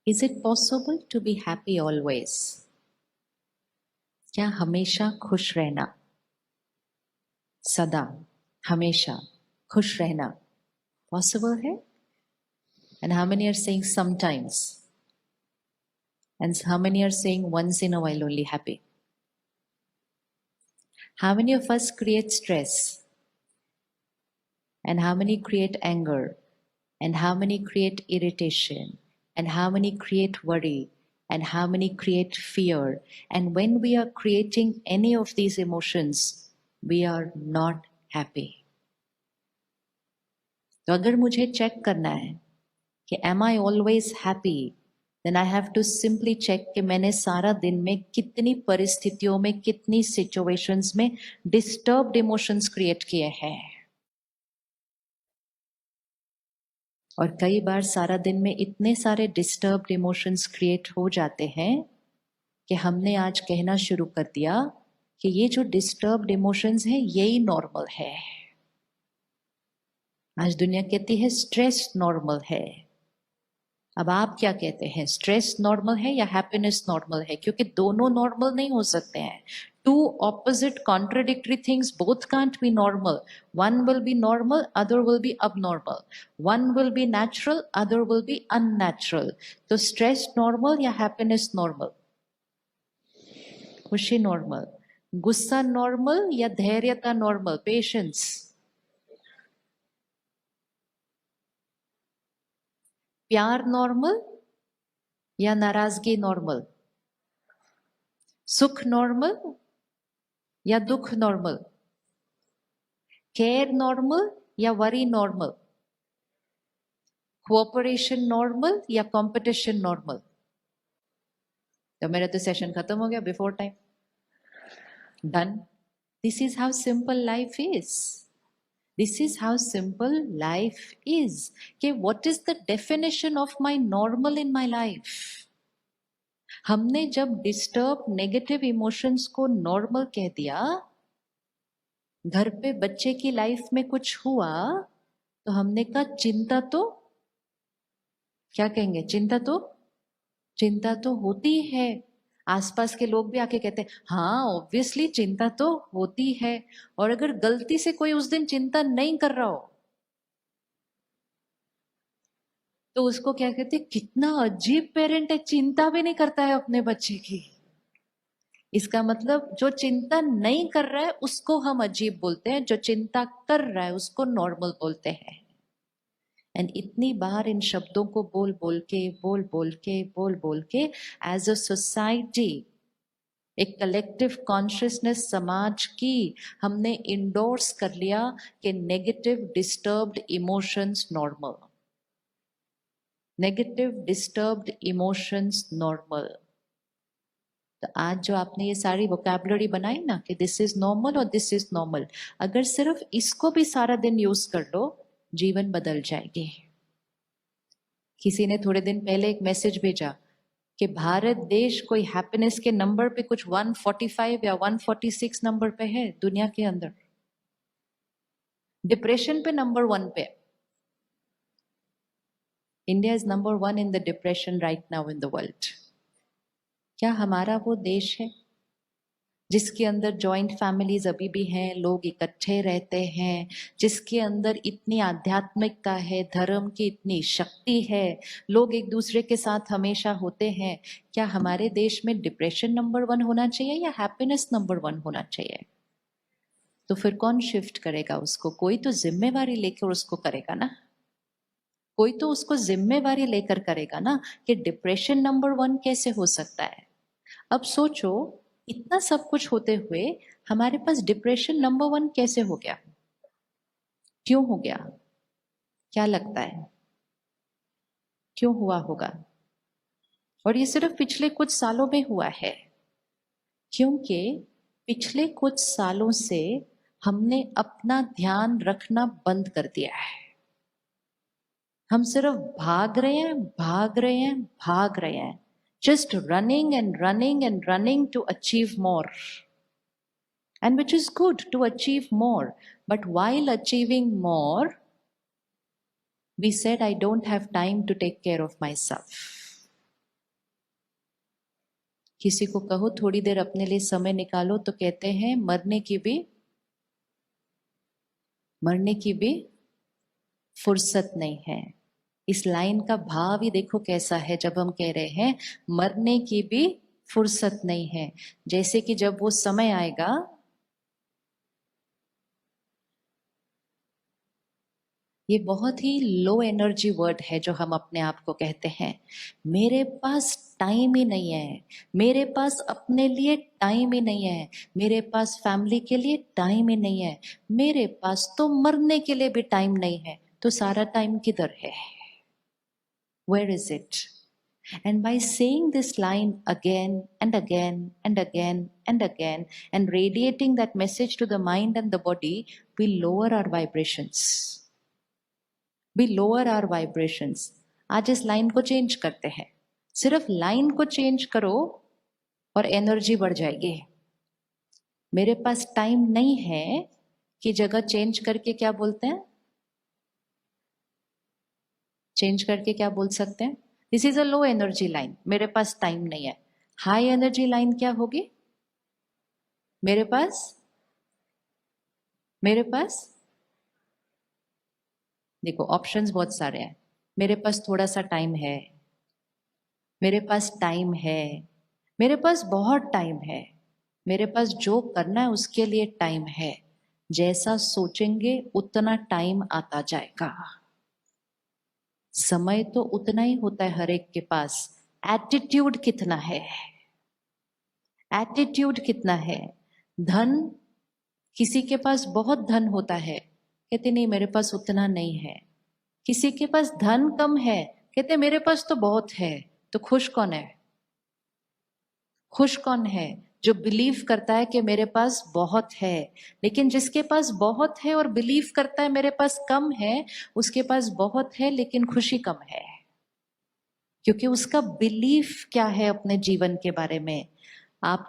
Is it possible to be happy always? क्या हमेशा खुश रहना, सदा हमेशा खुश रहना possible है? And how many are saying sometimes? And how many are saying once in a while only happy? How many of us create stress? And how many create anger? And how many create irritation? And how many create worry? And how many create fear? And when we are creating any of these emotions, we are not happy. तो अगर मुझे check करना है कि am I always happy, then I have to simply check कि मैंने सारा दिन में कितनी परिस्थितियों में, कितनी situations में disturbed emotions create किए हैं. और कई बार सारा दिन में इतने सारे डिस्टर्ब्ड इमोशंस क्रिएट हो जाते हैं कि हमने आज कहना शुरू कर दिया कि ये जो डिस्टर्ब्ड इमोशंस हैं यही नॉर्मल है. आज दुनिया कहती है स्ट्रेस नॉर्मल है. अब आप क्या कहते हैं, स्ट्रेस नॉर्मल है या हैप्पीनेस नॉर्मल है? क्योंकि दोनों नॉर्मल नहीं हो सकते हैं. Two opposite contradictory things both can't be normal. One will be normal, other will be abnormal. One will be natural, other will be unnatural. तो stress normal या happiness normal? खुशी normal. गुस्सा normal या धैर्यता normal? Patience. प्यार normal या नाराजगी normal? सुख normal या दुख नॉर्मल? केयर नॉर्मल या वरी नॉर्मल? कोऑपरेशन नॉर्मल या कंपटीशन नॉर्मल? तो मेरा तो सेशन खत्म हो गया before time. Done. This is how simple life is. This is how simple life is. कि what is the definition of my normal in my life? हमने जब डिस्टर्ब नेगेटिव इमोशंस को नॉर्मल कह दिया, घर पे बच्चे की लाइफ में कुछ हुआ तो हमने कहा चिंता तो, क्या कहेंगे, चिंता तो होती है. आसपास के लोग भी आके कहते हैं हाँ ऑब्वियसली चिंता तो होती है. और अगर गलती से कोई उस दिन चिंता नहीं कर रहा हो तो उसको क्या कहते हैं, कितना अजीब पेरेंट है, चिंता भी नहीं करता है अपने बच्चे की. इसका मतलब जो चिंता नहीं कर रहा है उसको हम अजीब बोलते हैं, जो चिंता कर रहा है उसको नॉर्मल बोलते हैं. एंड इतनी बार इन शब्दों को बोल बोल के एज अ सोसाइटी, एक कलेक्टिव कॉन्शियसनेस समाज की, हमने इंडोर्स कर लिया कि negative disturbed emotions normal. Negative disturbed emotions normal. तो आज जो आपने ये सारी वोकैबुलरी बनाई ना कि दिस इज नॉर्मल और दिस इज नॉर्मल, अगर सिर्फ इसको भी सारा दिन यूज कर लो, जीवन बदल जाएगी. किसी ने थोड़े दिन पहले एक मैसेज भेजा कि भारत देश कोई हैप्पीनेस के नंबर पे कुछ 145 या 146 नंबर पे है दुनिया के अंदर. डिप्रेशन पे नंबर 1 पे. India is number 1 in the depression right now in the world. क्या हमारा वो देश है जिसके अंदर जॉइंट फैमिलीज अभी भी हैं, लोग इकट्ठे रहते हैं, जिसके अंदर इतनी आध्यात्मिकता है, धर्म की इतनी शक्ति है, लोग एक दूसरे के साथ हमेशा होते हैं? क्या हमारे देश में डिप्रेशन नंबर 1 होना चाहिए या हैप्पीनेस नंबर 1 होना चाहिए? तो फिर कौन शिफ्ट करेगा उसको? कोई तो जिम्मेवारी लेकर उसको करेगा ना. कोई तो उसको जिम्मेवारी लेकर करेगा ना कि डिप्रेशन नंबर 1 कैसे हो सकता है. अब सोचो, इतना सब कुछ होते हुए हमारे पास डिप्रेशन नंबर 1 कैसे हो गया? क्यों हो गया? क्या लगता है क्यों हुआ होगा? और ये सिर्फ पिछले कुछ सालों में हुआ है, क्योंकि पिछले कुछ सालों से हमने अपना ध्यान रखना बंद कर दिया है. हम सिर्फ भाग रहे हैं, just running and running to achieve more. And which is good to achieve more. But while achieving more, we said, I don't have time to take care of myself. किसी को कहो थोड़ी देर अपने लिए समय निकालो तो कहते हैं मरने की भी फुर्सत नहीं है। इस लाइन का भाव ही देखो कैसा है जब हम कह रहे हैं मरने की भी फुर्सत नहीं है। जैसे कि जब वो समय आएगा, ये बहुत ही लो एनर्जी वर्ड है जो हम अपने आप को कहते हैं, मेरे पास टाइम ही नहीं है, मेरे पास अपने लिए टाइम ही नहीं है, मेरे पास फैमिली के लिए टाइम ही नहीं है, मेरे पास तो मरने के लिए भी टाइम नहीं है। तो सारा टाइम किधर है? Where is it? And by saying this line again and again and again and again and radiating that message to the mind and the body, we lower our vibrations. We lower our vibrations. आज इस line को change करते हैं। सिर्फ line को change करो और energy बढ़ जाएगी। मेरे पास टाइम नहीं है कि जगह चेंज करके क्या बोलते हैं? चेंज करके क्या बोल सकते हैं? This is a low energy line, मेरे पास टाइम नहीं है। हाई एनर्जी लाइन क्या होगी? मेरे पास देखो ऑप्शंस बहुत सारे हैं। मेरे पास थोड़ा सा टाइम है, मेरे पास टाइम है, मेरे पास बहुत टाइम है, मेरे पास जो करना है उसके लिए टाइम है। जैसा सोचेंगे उतना टाइम आता जाएगा। समय तो उतना ही होता है हर एक के पास। एटीट्यूड कितना है? एटीट्यूड कितना है? धन, किसी के पास बहुत धन होता है, कहते नहीं मेरे पास उतना नहीं है। किसी के पास धन कम है, कहते मेरे पास तो बहुत है। तो खुश कौन है? खुश कौन है? जो बिलीव करता है कि मेरे पास बहुत है। लेकिन जिसके पास बहुत है और बिलीव करता है मेरे पास कम है, उसके पास बहुत है लेकिन खुशी कम है। क्योंकि उसका बिलीफ क्या है अपने जीवन के बारे में। आप